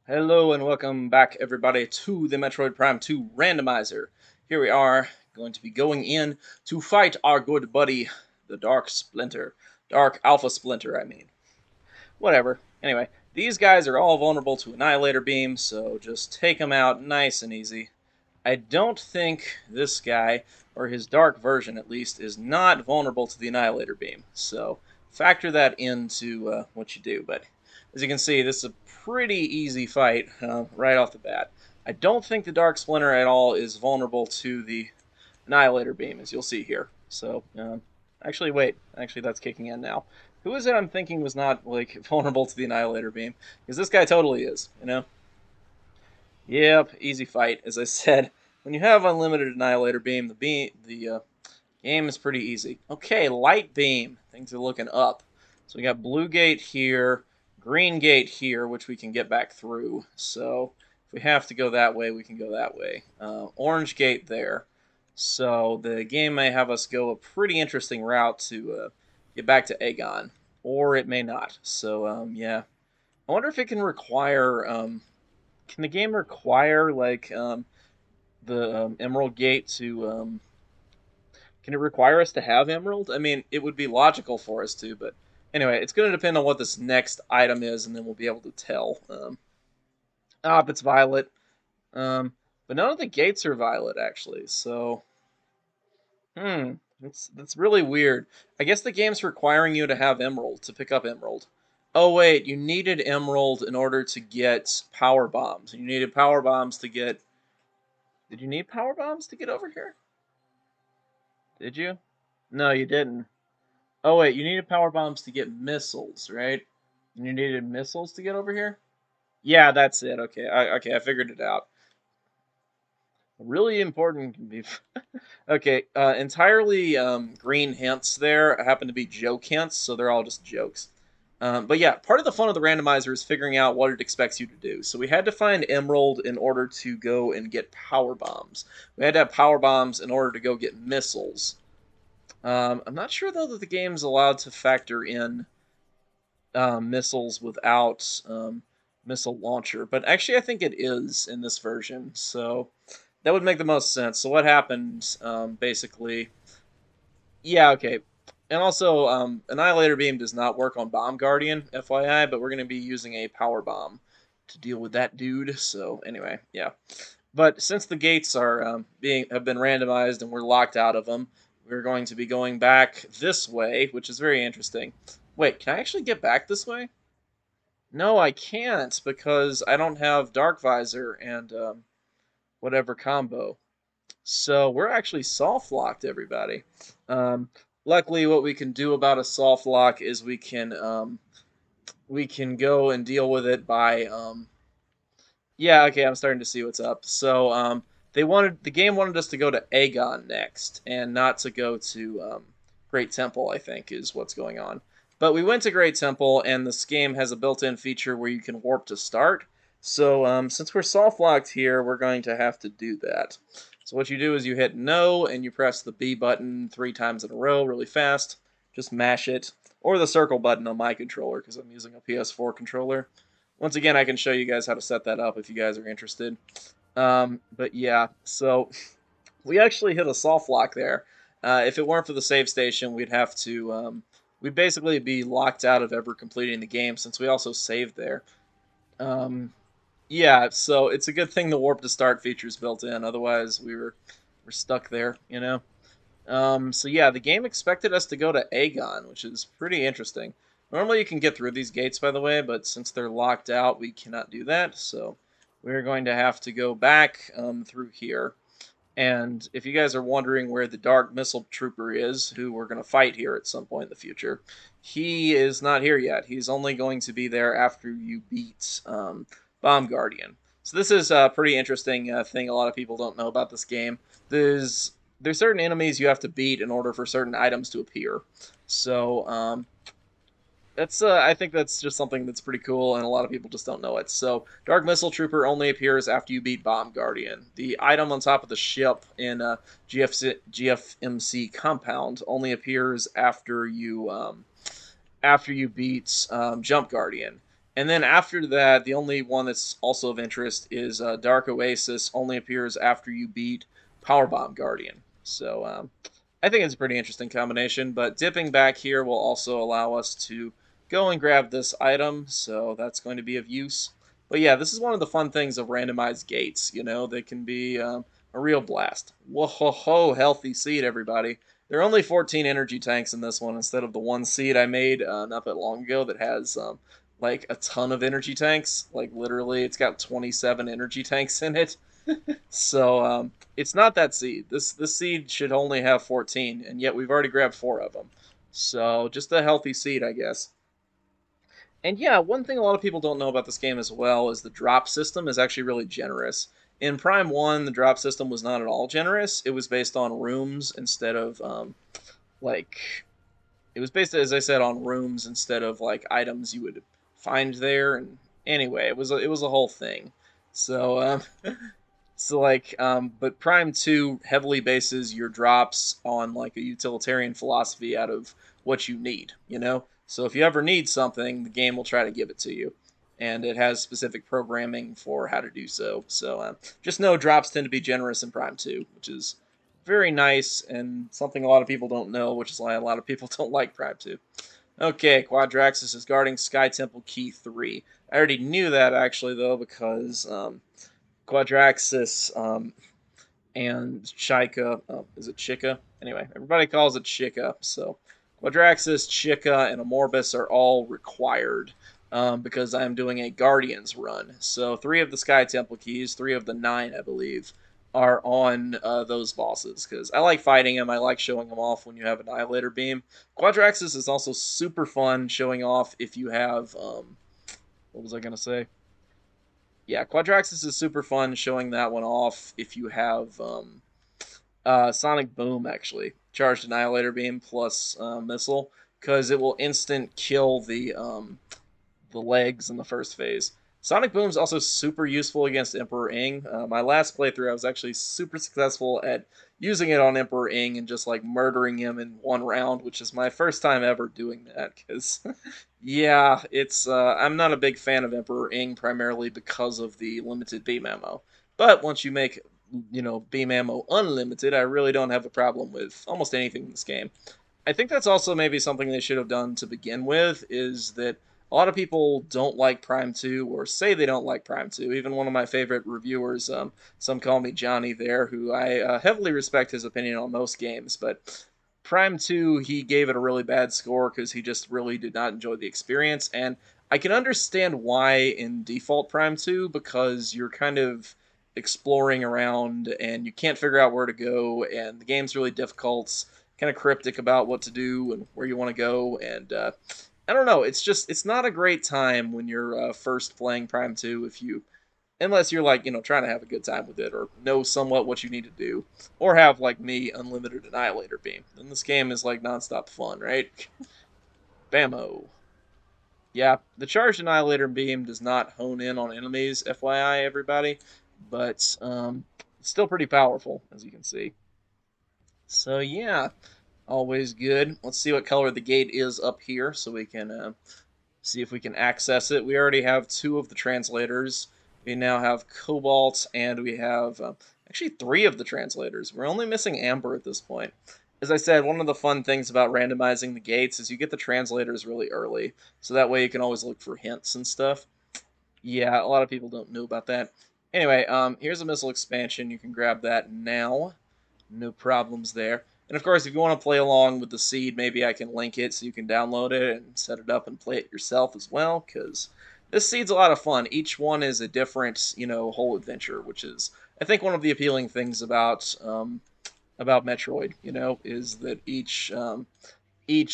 Hello and welcome back, everybody, to the Metroid Prime 2 Randomizer. Here we are, going to be going in to fight our good buddy, the Dark Splinter. Dark Alpha Splinter, I mean. Whatever. Anyway, these guys are all vulnerable to Annihilator Beam, so just take them out nice and easy. I don't think this guy, or his dark version at least, is not vulnerable to the Annihilator Beam, so factor that into what you do. But as you can see, this is a pretty easy fight right off the bat. I don't think the Dark Splinter at all is vulnerable to the Annihilator Beam, as you'll see here. So, actually, wait. Actually, that's kicking in now. Who is it I'm thinking was not, like, vulnerable to the Annihilator Beam? Because this guy totally is, you know? Yep, easy fight. As I said, when you have unlimited Annihilator Beam, the game is pretty easy. Okay, Light Beam. Things are looking up. So we got Blue Gate here, Green Gate here, which we can get back through. So if we have to go that way, we can go that way. Orange Gate there. So the game may have us go a pretty interesting route to get back to Aegon, or it may not. So yeah, I wonder if it can require. Can the game require like the Emerald Gate to? Can it require us to have Emerald? I mean, it would be logical for us to, but anyway, it's going to depend on what this next item is, and then we'll be able to tell. If it's violet. But none of the gates are violet actually, so that's really weird. I guess the game's requiring you to have Emerald to pick up Emerald. Oh wait, you needed Emerald in order to get power bombs. You needed power bombs to get. Did you need power bombs to get over here? Did you? No, you didn't. Oh wait, you needed power bombs to get missiles, right? And you needed missiles to get over here? Yeah, that's it. Okay, I figured it out. Really important. Okay, entirely green hints there happen to be joke hints, so they're all just jokes. But yeah, part of the fun of the randomizer is figuring out what it expects you to do. So we had to find Emerald in order to go and get power bombs. We had to have power bombs in order to go get missiles. I'm not sure though that the game's allowed to factor in missiles without missile launcher, but actually I think it is in this version. So that would make the most sense. So what happened, basically? Yeah, okay. And also, Annihilator Beam does not work on Bomb Guardian, FYI, but we're going to be using a Power Bomb to deal with that dude. So anyway, yeah. But since the gates are have been randomized and we're locked out of them, we're going to be going back this way, which is very interesting. Wait, can I actually get back this way? No, I can't because I don't have Dark Visor and whatever combo. So we're actually soft locked, everybody. Um, Luckily, what we can do about a soft lock is we can go and deal with it by yeah, okay, I'm starting to see what's up. So the game wanted us to go to Aegon next and not to go to Great Temple, I think is what's going on. But we went to Great Temple, and this game has a built-in feature where you can warp to start. So since we're soft locked here, we're going to have to do that. So what you do is you hit no and you press the B button 3 times in a row really fast. Just mash it. Or the circle button on my controller because I'm using a PS4 controller. Once again, I can show you guys how to set that up if you guys are interested. But yeah, so we actually hit a soft lock there. If it weren't for the save station, we'd have to we'd basically be locked out of ever completing the game since we also saved there. Um, yeah, so it's a good thing the warp to start feature's built in. Otherwise, we're stuck there, you know. So yeah, the game expected us to go to Aegon, which is pretty interesting. Normally you can get through these gates, by the way, but since they're locked out, we cannot do that. So we're going to have to go back through here. And if you guys are wondering where the Dark Missile Trooper is, who we're going to fight here at some point in the future, he is not here yet. He's only going to be there after you beat Bomb Guardian. So this is a pretty interesting thing a lot of people don't know about this game. There's certain enemies you have to beat in order for certain items to appear. So that's I think that's just something that's pretty cool, and a lot of people just don't know it. So, Dark Missile Trooper only appears after you beat Bomb Guardian. The item on top of the ship in GFMC compound only appears after you beat Jump Guardian. And then after that, the only one that's also of interest is Dark Oasis. Only appears after you beat Powerbomb Guardian. So I think it's a pretty interesting combination. But dipping back here will also allow us to go and grab this item. So that's going to be of use. But yeah, this is one of the fun things of randomized gates. You know, they can be a real blast. Whoa ho ho! Healthy seed, everybody. There are only 14 energy tanks in this one instead of the one seed I made not that long ago that has like a ton of energy tanks. Like literally, it's got 27 energy tanks in it. So it's not that seed. This seed should only have 14, and yet we've already grabbed 4 of them. So just a healthy seed, I guess. And yeah, one thing a lot of people don't know about this game as well is the drop system is actually really generous. In Prime 1, the drop system was not at all generous. It was based on rooms instead of like it was based, as I said, on rooms instead of like items you would find there. And anyway, it was a whole thing. So but Prime 2 heavily bases your drops on like a utilitarian philosophy out of what you need, you know? So if you ever need something, the game will try to give it to you. And it has specific programming for how to do so. So just know drops tend to be generous in Prime 2, which is very nice and something a lot of people don't know, which is why a lot of people don't like Prime 2. Okay, Quadraxis is guarding Sky Temple Key 3. I already knew that, actually, though, because Quadraxis and Chica. Oh, is it Chica? Anyway, everybody calls it Chica. So Quadraxis, Chica, and Amorbus are all required because I'm doing a Guardians run. So 3 of the Sky Temple keys, 3 of the 9, I believe, are on those bosses because I like fighting them. I like showing them off when you have Annihilator Beam. Quadraxis is also super fun showing off if you have. What was I going to say? Yeah, Quadraxis is super fun showing that one off if you have Sonic Boom, actually. Charged Annihilator Beam plus Missile, because it will instant kill the legs in the first phase. Sonic Boom is also super useful against Emperor Ing. My last playthrough, I was actually super successful at using it on Emperor Ing and just like murdering him in one round, which is my first time ever doing that. Because, yeah, it's I'm not a big fan of Emperor Ing primarily because of the limited beam ammo. But once you make beam ammo unlimited, I really don't have a problem with almost anything in this game. I think that's also maybe something they should have done to begin with, is that a lot of people don't like Prime 2 or say they don't like Prime 2. Even one of my favorite reviewers, some call me Johnny there, who I heavily respect his opinion on most games, but Prime 2, he gave it a really bad score because he just really did not enjoy the experience, and I can understand why in default Prime 2, because you're kind of exploring around and you can't figure out where to go, and the game's really difficult, kind of cryptic about what to do and where you want to go, and I don't know. It's not a great time when you're first playing Prime 2 if you unless you're like trying to have a good time with it or know somewhat what you need to do or have like me unlimited Annihilator Beam. Then this game is like nonstop fun, right? Bammo. Yeah, the charged Annihilator Beam does not hone in on enemies, FYI, everybody, but it's still pretty powerful as you can see. So yeah, always good. Let's see what color the gate is up here so we can see if we can access it. We already have 2 of the translators. We now have Cobalt, and we have actually 3 of the translators. We're only missing Amber at this point. As I said, one of the fun things about randomizing the gates is you get the translators really early, so that way you can always look for hints and stuff. Yeah, a lot of people don't know about that. Anyway, here's a missile expansion. You can grab that now. No problems there. And of course, if you want to play along with the seed, maybe I can link it so you can download it and set it up and play it yourself as well, because this seed's a lot of fun. Each one is a different, whole adventure, which is, I think, one of the appealing things about Metroid, is that each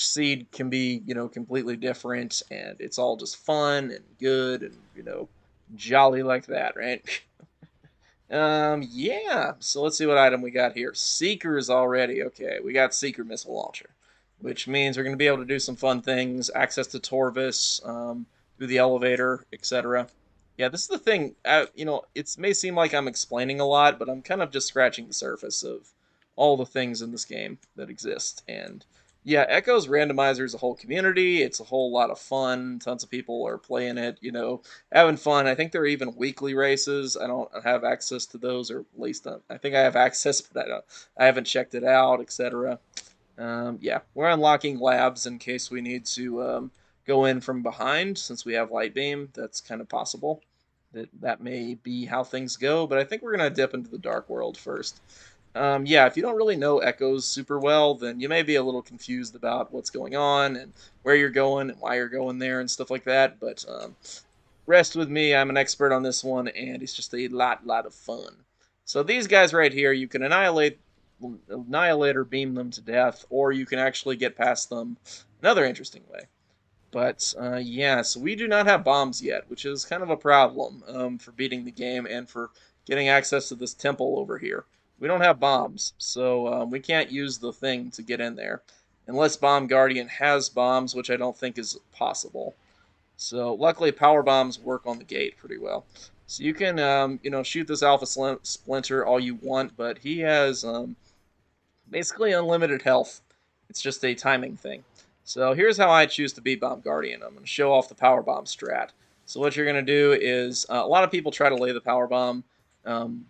seed can be, completely different, and it's all just fun and good and, jolly like that, right? Yeah. So let's see what item we got here. Seekers already. Okay, we got Seeker Missile Launcher, which means we're going to be able to do some fun things. Access to Torvis, through the elevator, etc. Yeah, this is the thing. It may seem like I'm explaining a lot, but I'm kind of just scratching the surface of all the things in this game that exist. And Yeah, Echo's Randomizer is a whole community. It's a whole lot of fun. Tons of people are playing it, having fun. I think there are even weekly races. I don't have access to those, or at least I think I have access, but I haven't checked it out, etc. Yeah, we're unlocking labs in case we need to go in from behind since we have light beam. That's kind of possible. That may be how things go, but I think we're gonna dip into the dark world first. Yeah, if you don't really know echoes super well, then you may be a little confused about what's going on and where you're going and why you're going there and stuff like that. But rest with me, I'm an expert on this one, and it's just a lot of fun. So these guys right here, you can annihilate or beam them to death, or you can actually get past them another interesting way. But yeah, so we do not have bombs yet, which is kind of a problem for beating the game and for getting access to this temple over here. We don't have bombs, so we can't use the thing to get in there. Unless Bomb Guardian has bombs, which I don't think is possible. So luckily, power bombs work on the gate pretty well. So you can, shoot this Alpha Splinter all you want, but he has basically unlimited health. It's just a timing thing. So here's how I choose to beat Bomb Guardian. I'm going to show off the power bomb strat. So what you're going to do is a lot of people try to lay the power bomb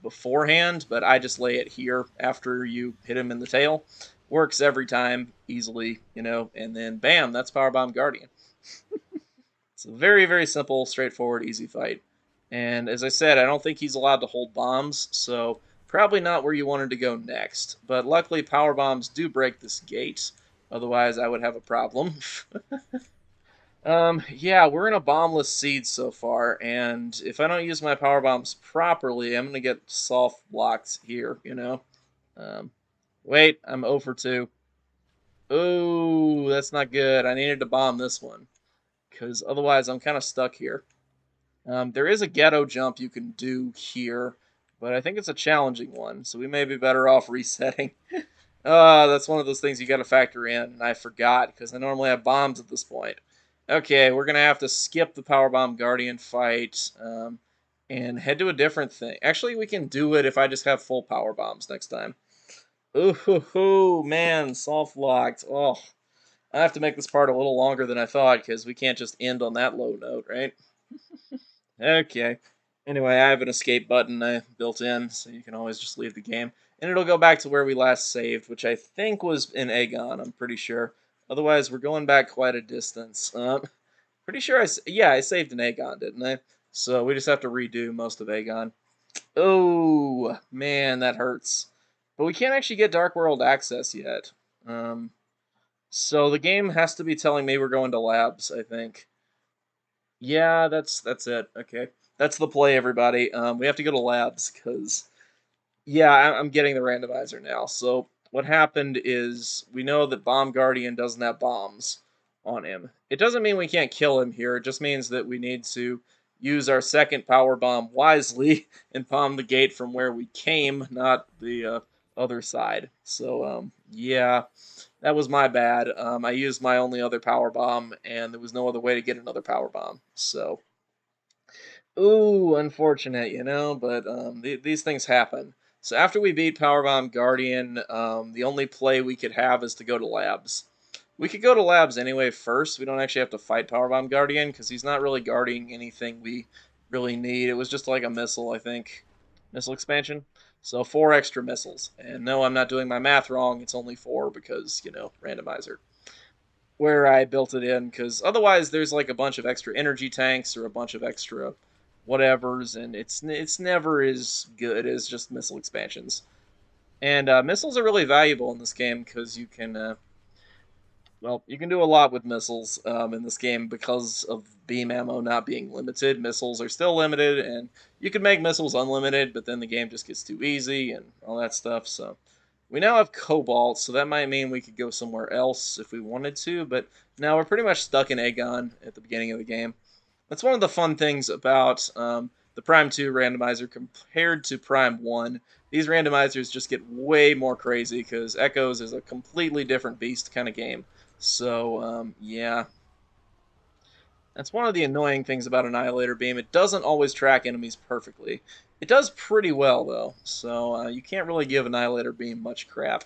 beforehand, but I just lay it here after you hit him in the tail. Works every time easily, and then bam, that's Power Bomb Guardian. It's a very simple, straightforward, easy fight. And as I said, I don't think he's allowed to hold bombs, so probably not where you wanted to go next. But luckily, power bombs do break this gate. Otherwise, I would have a problem. Yeah, we're in a bombless seed so far, and if I don't use my power bombs properly, I'm gonna get soft blocked here. Um, wait, I'm 0 for 2. Oh, that's not good. I needed to bomb this one, because otherwise I'm kind of stuck here. There is a ghetto jump you can do here, but I think it's a challenging one, so we may be better off resetting. That's one of those things you got to factor in, and I forgot because I normally have bombs at this point. Okay, we're gonna have to skip the Powerbomb Guardian fight and head to a different thing. Actually, we can do it if I just have full power bombs next time. Ooh, man, soft locked. Oh, I have to make this part a little longer than I thought because we can't just end on that low note, right? Okay. Anyway, I have an escape button I built in, so you can always just leave the game. And it'll go back to where we last saved, which I think was in Aegon, I'm pretty sure. Otherwise, we're going back quite a distance. Pretty sure I saved in Aegon, didn't I? So we just have to redo most of Aegon. Oh, man, that hurts. But we can't actually get Dark World access yet. So the game has to be telling me we're going to labs, I think. Yeah, that's it. Okay, that's the play, everybody. We have to go to labs because yeah, I'm getting the randomizer now. So what happened is we know that Bomb Guardian doesn't have bombs on him. It doesn't mean we can't kill him here. It just means that we need to use our second power bomb wisely and bomb the gate from where we came, not the other side. So yeah, that was my bad. I used my only other power bomb, and there was no other way to get another power bomb. So ooh, unfortunate, but these things happen. So after we beat Powerbomb Guardian, the only play we could have is to go to labs. We could go to labs anyway first. We don't actually have to fight Powerbomb Guardian because he's not really guarding anything we really need. It was just like a missile, I think. Missile expansion. So 4 extra missiles. And no, I'm not doing my math wrong. It's only 4 because, randomizer where I built it in, because otherwise there's like a bunch of extra energy tanks or a bunch of extra whatevers, and it's never as good as just missile expansions. And missiles are really valuable in this game because you can do a lot with missiles in this game because of beam ammo not being limited. Missiles are still limited, and you can make missiles unlimited, but then the game just gets too easy and all that stuff. So we now have cobalt, so that might mean we could go somewhere else if we wanted to, but now we're pretty much stuck in Aegon at the beginning of the game. That's one of the fun things about the Prime 2 randomizer compared to Prime 1. These randomizers just get way more crazy because Echoes is a completely different beast kind of game. So, yeah. That's one of the annoying things about Annihilator Beam. It doesn't always track enemies perfectly. It does pretty well, though, so you can't really give Annihilator Beam much crap.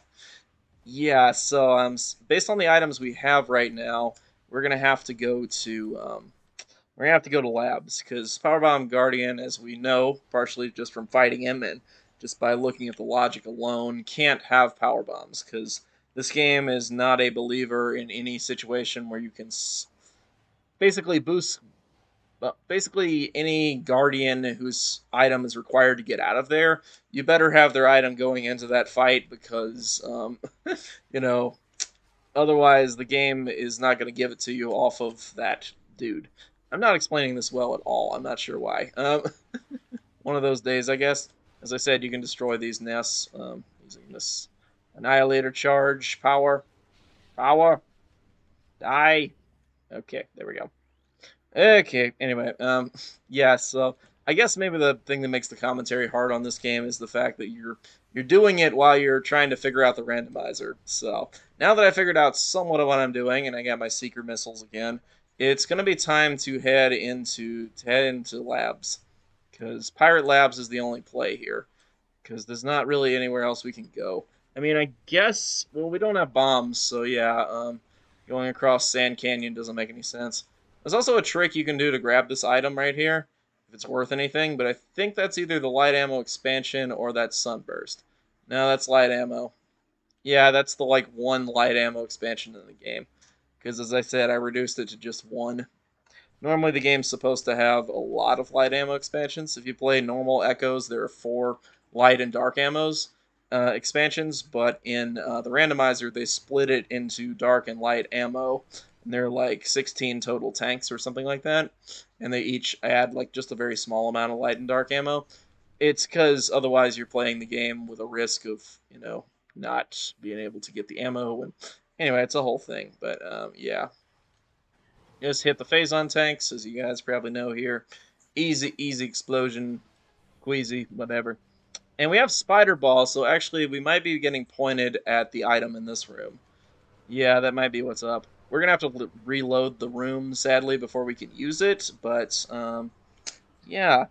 Yeah, so based on the items we have right now, we're gonna have to go to we're gonna have to go to labs because Powerbomb Guardian, as we know, partially just from fighting him and just by looking at the logic alone, can't have power bombs because this game is not a believer in any situation where you can basically boost. Basically, any guardian whose item is required to get out of there, you better have their item going into that fight because, you know, otherwise, the game is not going to give it to you off of that dude. I'm not explaining this well at all. I'm not sure why. One of those days, I guess. As I said, you can destroy these nests using this annihilator charge. Power, die. Okay, there we go. Okay, anyway, yeah, so I guess maybe the thing that makes the commentary hard on this game is the fact that you're doing it while you're trying to figure out the randomizer. So now that I figured out somewhat of what I'm doing and I got my seeker missiles again, it's gonna be time to head into labs because Pirate Labs is the only play here because there's not really anywhere else we can go. I mean, I guess well we don't have bombs, so yeah, going across Sand Canyon doesn't make any sense. There's also a trick you can do to grab this item right here, if it's worth anything, but I think that's either the light ammo expansion or that sunburst. No, that's light ammo. Yeah, that's the like one light ammo expansion in the game. Because as I said, I reduced it to just one. Normally, the game's supposed to have a lot of light ammo expansions. If you play normal Echoes, there are four light and dark ammos expansions, but in the randomizer, they split it into dark and light ammo. And they're like 16 total tanks or something like that. And they each add like just a very small amount of light and dark ammo. It's because otherwise you're playing the game with a risk of, not being able to get the ammo. And anyway, it's a whole thing. But yeah, just hit the phazon tanks, as you guys probably know here. Easy, easy explosion, queasy, whatever. And we have spider ball, so actually we might be getting pointed at the item in this room. Yeah, that might be what's up. We're gonna have to reload the room, sadly, before we can use it. But yeah.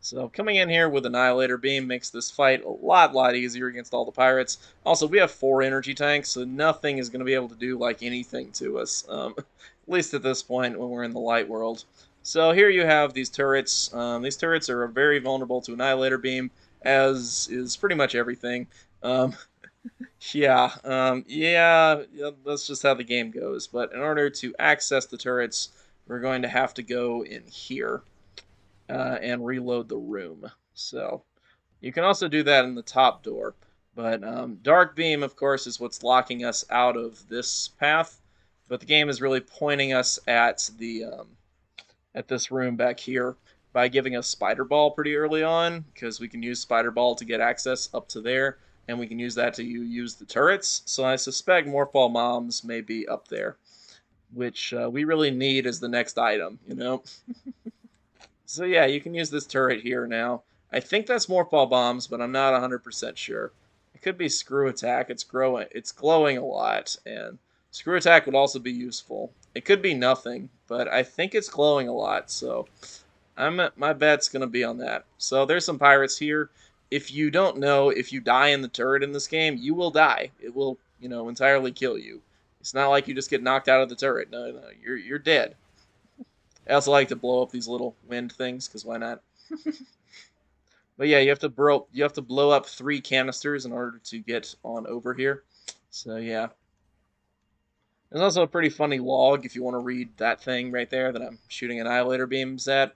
So coming in here with Annihilator Beam makes this fight a lot easier against all the pirates. Also, we have 4 energy tanks, so nothing is going to be able to do like anything to us, at least at this point when we're in the light world. So here you have these turrets. These turrets are very vulnerable to Annihilator Beam, as is pretty much everything. Um, yeah, that's just how the game goes. But in order to access the turrets, we're going to have to go in here and reload the room. So you can also do that in the top door. But Dark Beam, of course, is what's locking us out of this path. But the game is really pointing us at this room back here by giving us Spider Ball pretty early on, because we can use Spider Ball to get access up to there, and we can use that to use the turrets. So I suspect Morph Ball Moms may be up there, which we really need as the next item. So yeah, you can use this turret here now. I think that's Morph Ball Bombs, but I'm not 100% sure. It could be Screw Attack. It's glowing a lot, and Screw Attack would also be useful. It could be nothing, but I think it's glowing a lot, so my bet's gonna be on that. So there's some pirates here. If you don't know, if you die in the turret in this game, you will die. It will, entirely kill you. It's not like you just get knocked out of the turret. No, no, you're dead. I also like to blow up these little wind things because why not? But yeah, you have to blow up 3 canisters in order to get on over here. So yeah, there's also a pretty funny log if you want to read that thing right there that I'm shooting annihilator beams at.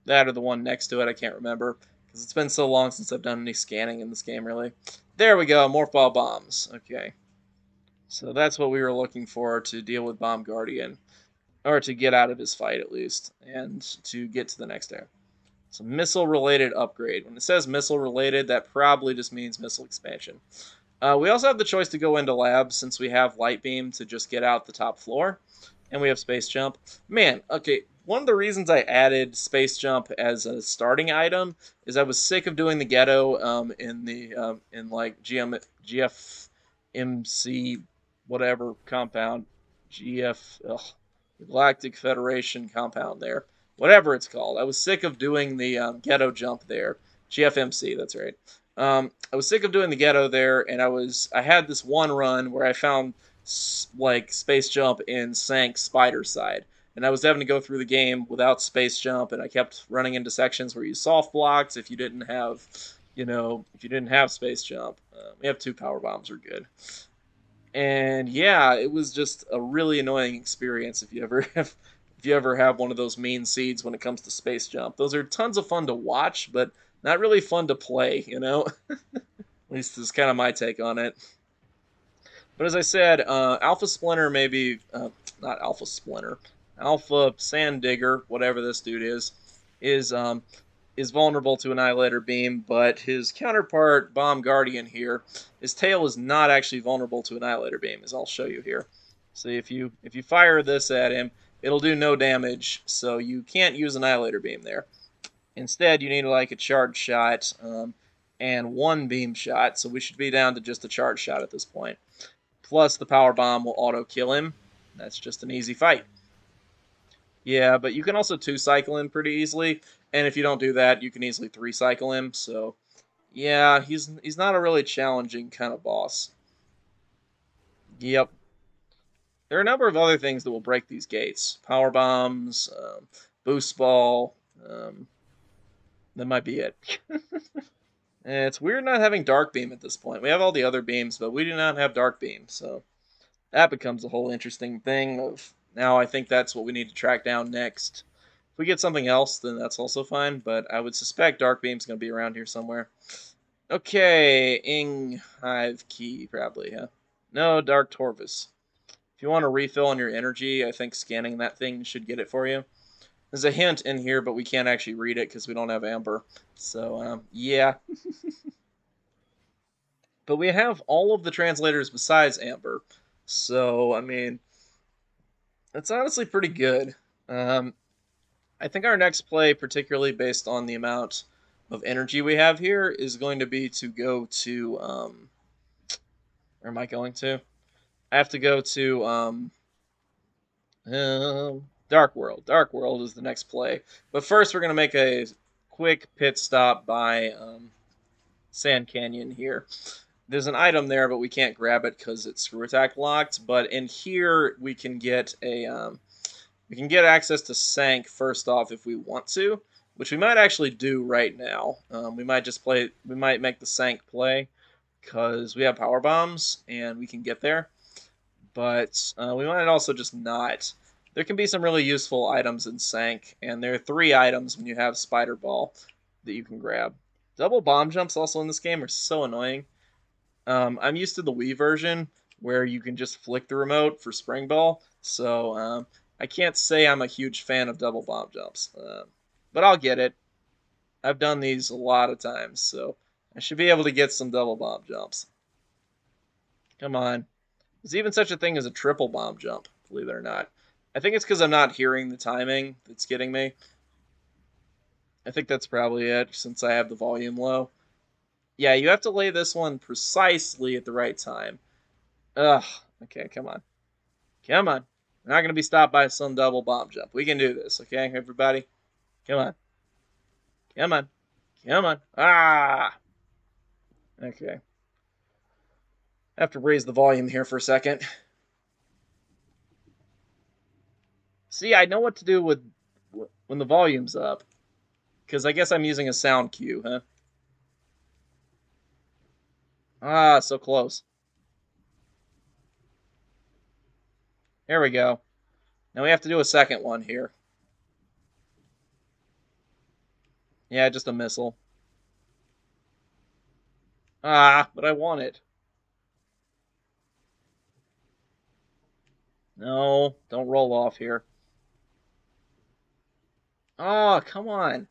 That or the one next to it, I can't remember because it's been so long since I've done any scanning in this game. Really, there we go, morph ball bombs. Okay, so that's what we were looking for to deal with Bomb Guardian, or to get out of his fight at least, and to get to the next area. It's a missile related upgrade. When it says missile related, that probably just means missile expansion. We also have the choice to go into labs since we have light beam to just get out the top floor, and we have space jump. Man, okay. One of the reasons I added space jump as a starting item is I was sick of doing the ghetto in like GFMC whatever compound, GF Galactic Federation compound there, whatever it's called. I was sick of doing the ghetto jump there. GFMC, that's right. I was sick of doing the ghetto there, and I had this one run where I found like space jump in Sank Spider Side, and I was having to go through the game without space jump, and I kept running into sections where you soft blocks if you didn't have, if you didn't have space jump. We have two power bombs are good, and yeah, it was just a really annoying experience if you ever have one of those mean seeds when it comes to space jump. Those are tons of fun to watch, but not really fun to play. At least this is kind of my take on it. But as I said, Alpha Splinter maybe not Alpha Splinter, Alpha Sand Digger, whatever this dude is vulnerable to Annihilator Beam, but his counterpart Bomb Guardian here, his tail is not actually vulnerable to Annihilator Beam, as I'll show you here. So if you fire this at him, it'll do no damage, so you can't use Annihilator Beam there. Instead, you need like a charge shot and one beam shot, so we should be down to just a charge shot at this point. Plus, the power bomb will auto kill him. That's just an easy fight. Yeah, but you can also two-cycle him pretty easily, and if you don't do that, you can easily three-cycle him, so yeah, he's not a really challenging kind of boss. Yep. There are a number of other things that will break these gates. Power bombs, boost ball, that might be it. It's weird not having Dark Beam at this point. We have all the other beams, but we do not have Dark Beam, so that becomes a whole interesting thing of now I think that's what we need to track down next. If we get something else, then that's also fine, but I would suspect Dark Beam's going to be around here somewhere. Okay, Ing Hive Key, probably, huh? No, Dark Torvus. If you want to refill on your energy, I think scanning that thing should get it for you. There's a hint in here, but we can't actually read it because we don't have Amber. So, yeah. But we have all of the translators besides Amber. So, I mean, that's honestly pretty good. I think our next play, particularly based on the amount of energy we have here, is going to be to go to, where am I going to? I have to go to, Dark World. Dark World is the next play. But first, we're going to make a quick pit stop by Sand Canyon here. There's an item there, but we can't grab it because it's screw attack locked. But in here, we can get access to Sank first off if we want to, which we might actually do right now. We might make the Sank play because we have power bombs and we can get there. But we might also just not. There can be some really useful items in Sank, and there are 3 items when you have Spider Ball that you can grab. Double bomb jumps also in this game are so annoying. I'm used to the Wii version where you can just flick the remote for Spring Ball, so I can't say I'm a huge fan of double bomb jumps. But I'll get it. I've done these a lot of times, so I should be able to get some double bomb jumps. Come on. There's even such a thing as a triple bomb jump, believe it or not. I think it's because I'm not hearing the timing that's getting me. I think that's probably it, since I have the volume low. Yeah, you have to lay this one precisely at the right time. Ugh. Okay, come on. Come on. We're not going to be stopped by some double bomb jump. We can do this, okay, everybody? Come on. Come on. Come on. Ah! Okay. I have to raise the volume here for a second. See, I know what to do with when the volume's up. Because I guess I'm using a sound cue, huh? Ah, so close. There we go. Now we have to do a second one here. Yeah, just a missile. Ah, but I want it. No, don't roll off here. Oh, come on.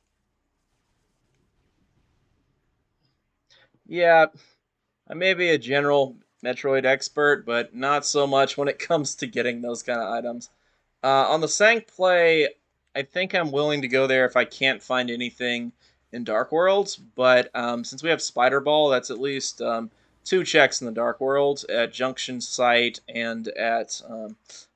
Yeah, I may be a general Metroid expert, but not so much when it comes to getting those kind of items. On the Sank play, I think I'm willing to go there if I can't find anything in Dark Worlds, but since we have Spider Ball, that's at least 2 checks in the Dark World at Junction Site and at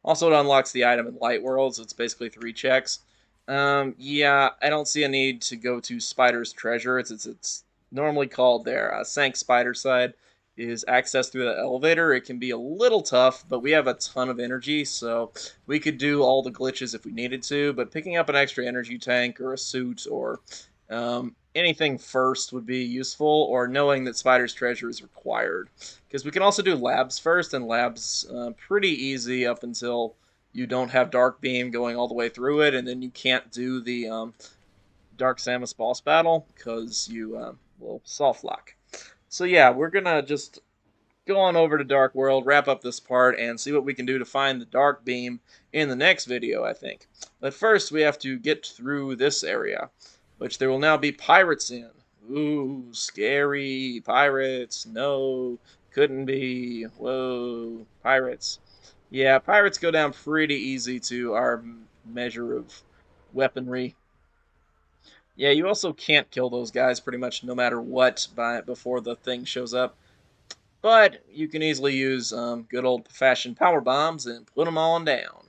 also it unlocks the item in Light World, so it's basically 3 checks. Yeah, I don't see a need to go to Spider's Treasure. It's normally called their Sank Spider side, is access through the elevator. It can be a little tough, but we have a ton of energy, so we could do all the glitches if we needed to. But picking up an extra energy tank or a suit or anything first would be useful, or knowing that Spider's treasure is required. Because we can also do labs first, and labs pretty easy up until you don't have Dark Beam going all the way through it, and then you can't do the Dark Samus boss battle because you will soft lock. So yeah, we're gonna just go on over to Dark World, wrap up this part, and see what we can do to find the Dark Beam in the next video, I think. But first, we have to get through this area, which there will now be pirates in. Ooh, scary pirates. No, couldn't be. Whoa, pirates. Yeah, pirates go down pretty easy to our measure of weaponry. Yeah, you also can't kill those guys pretty much no matter what before the thing shows up. But you can easily use good old-fashioned power bombs and put them on down.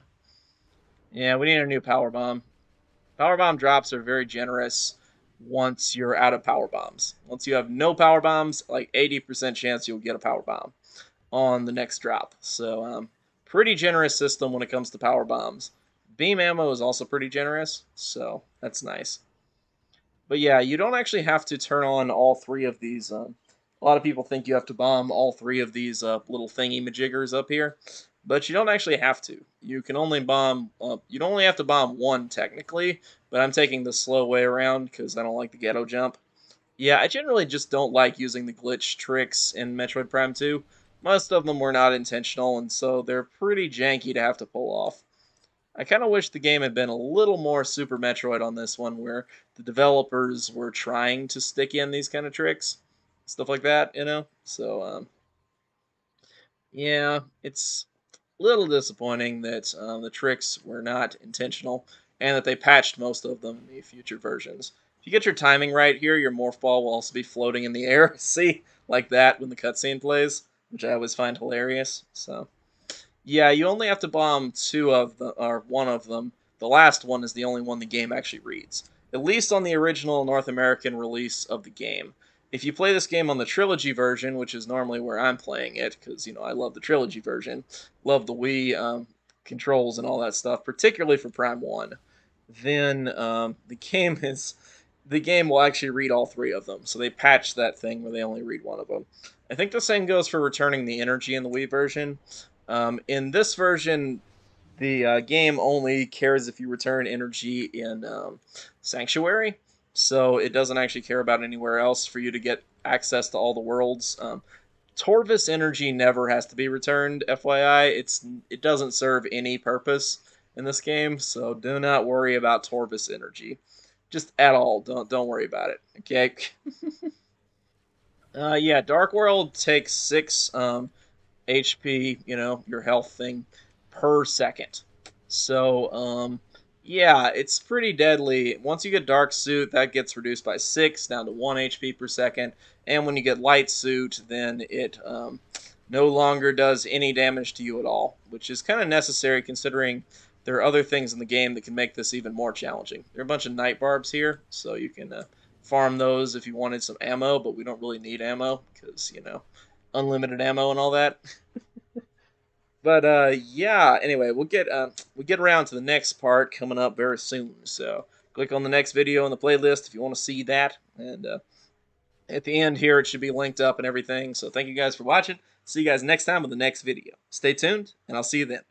Yeah, we need a new power bomb. Power bomb drops are very generous once you're out of power bombs. Once you have no power bombs, like 80% chance you'll get a power bomb on the next drop. So, pretty generous system when it comes to power bombs. Beam ammo is also pretty generous, so that's nice. But yeah, you don't actually have to turn on all three of these. A lot of people think you have to bomb all three of these little thingy majiggers up here, but you don't actually have to. You can only bomb. You only have to bomb one technically, but I'm taking the slow way around because I don't like the ghetto jump. Yeah, I generally just don't like using the glitch tricks in Metroid Prime 2. Most of them were not intentional, and so they're pretty janky to have to pull off. I kind of wish the game had been a little more Super Metroid on this one, where the developers were trying to stick in these kind of tricks, stuff like that, you know? So, yeah, it's a little disappointing that the tricks were not intentional and that they patched most of them in the future versions. If you get your timing right here, your morph ball will also be floating in the air. See? Like that when the cutscene plays, which I always find hilarious. So. Yeah, you only have to bomb two of them, or one of them. The last one is the only one the game actually reads. At least on the original North American release of the game. If you play this game on the trilogy version, which is normally where I'm playing it, because I love the trilogy version, love the Wii controls and all that stuff, particularly for Prime One, then the game will actually read all three of them. So they patched that thing where they only read one of them. I think the same goes for returning the energy in the Wii version. In this version, the game only cares if you return energy in Sanctuary, so it doesn't actually care about anywhere else for you to get access to all the worlds. Torvus energy never has to be returned. FYI, it doesn't serve any purpose in this game, so do not worry about Torvus energy, just at all. Don't worry about it. Okay. Yeah, Dark World takes 6 HP, your health thing, per second. So, yeah, it's pretty deadly. Once you get Dark Suit, that gets reduced by 6 down to 1 HP per second. And when you get Light Suit, then it no longer does any damage to you at all, which is kind of necessary considering there are other things in the game that can make this even more challenging. There are a bunch of Night Barbs here, so you can farm those if you wanted some ammo, but we don't really need ammo because, unlimited ammo and all that. But yeah. Anyway, we'll get around to the next part coming up very soon. So click on the next video in the playlist if you want to see that. And at the end here, it should be linked up and everything. So thank you guys for watching. See you guys next time with the next video. Stay tuned, and I'll see you then.